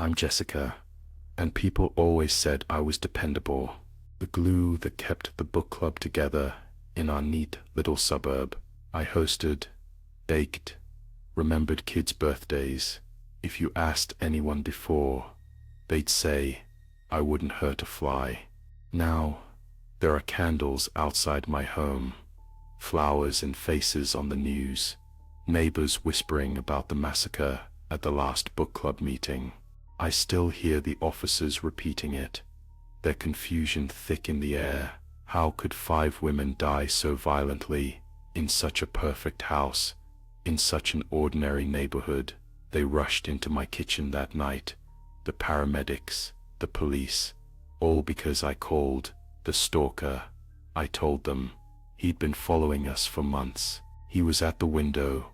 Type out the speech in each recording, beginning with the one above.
I'm Jessica, and people always said I was dependable, the glue that kept the book club together in our neat little suburb. I hosted, baked, remembered kids' birthdays. If you asked anyone before, they'd say I wouldn't hurt a fly. Now, there are candles outside my home, flowers and faces on the news, neighbors whispering about the massacre at the last book club meeting. I still hear the officers repeating it, their confusion thick in the air. How could 5 women die so violently, in such a perfect house, in such an ordinary neighborhood? They rushed into my kitchen that night, the paramedics, the police, all because I called the stalker. I told them he'd been following us for months. He was at the window,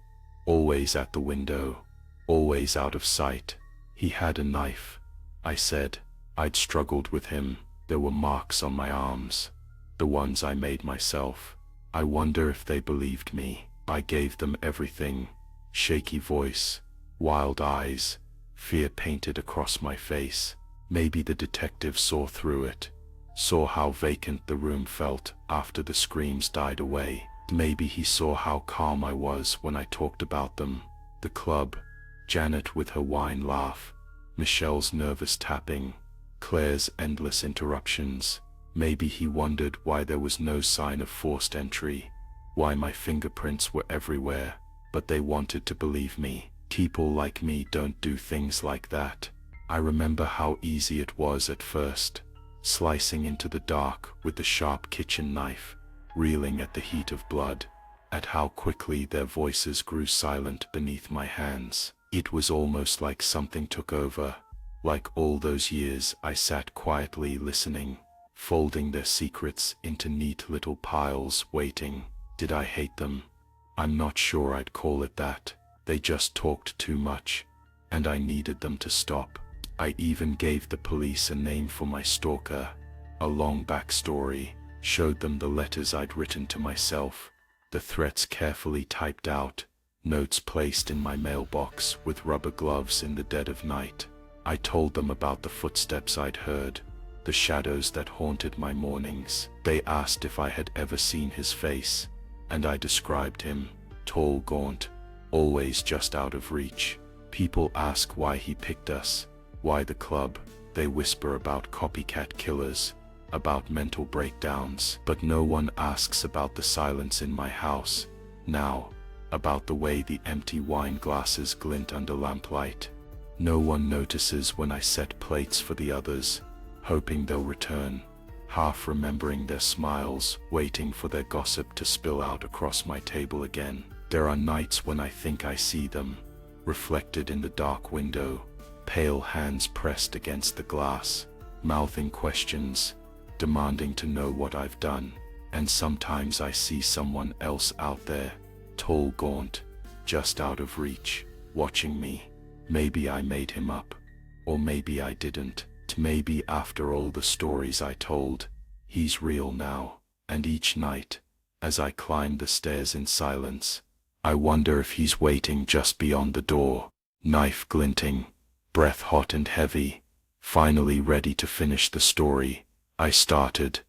always at the window, always out of sight. He had a knife. I said I'd struggled with him. There were marks on my arms, the ones I made myself. I wonder if they believed me. I gave them everything, shaky voice, wild eyes, fear painted across my face. Maybe the detective saw through it, saw how vacant the room felt after the screams died away. Maybe he saw how calm I was when I talked about them. The club, Janet with her wine laugh, Michelle's nervous tapping, Claire's endless interruptions. Maybe he wondered why there was no sign of forced entry, why my fingerprints were everywhere, but they wanted to believe me. People like me don't do things like that. I remember how easy it was at first, slicing into the dark with the sharp kitchen knife, reeling at the heat of blood, at how quickly their voices grew silent beneath my hands. It was almost like something took over, like all those years I sat quietly listening, folding their secrets into neat little piles, waiting. Did I hate them? I'm not sure I'd call it that. They just talked too much, and I needed them to stop. I even gave the police a name for my stalker, a long backstory, showed them the letters I'd written to myself, the threats carefully typed out, notes placed in my mailbox with rubber gloves in the dead of night. I told them about the footsteps I'd heard, the shadows that haunted my mornings. They asked if I had ever seen his face, and I described him, tall, gaunt, always just out of reach. People ask why he picked us, why the club. They whisper about copycat killers, about mental breakdowns, but no one asks about the silence in my house now, about the way the empty wine glasses glint under lamplight. No one notices when I set plates for the others, hoping they'll return, half remembering their smiles, waiting for their gossip to spill out across my table again. There are nights when I think I see them, reflected in the dark window, pale hands pressed against the glass, mouthing questions, demanding to know what I've done. And sometimes I see someone else out there, tall, gaunt, just out of reach, watching me. Maybe I made him up, or maybe I didn't. Maybe after all the stories I told, he's real now. And each night, as I climb the stairs in silence, I wonder if he's waiting just beyond the door, knife glinting, breath hot and heavy, finally ready to finish the story I started.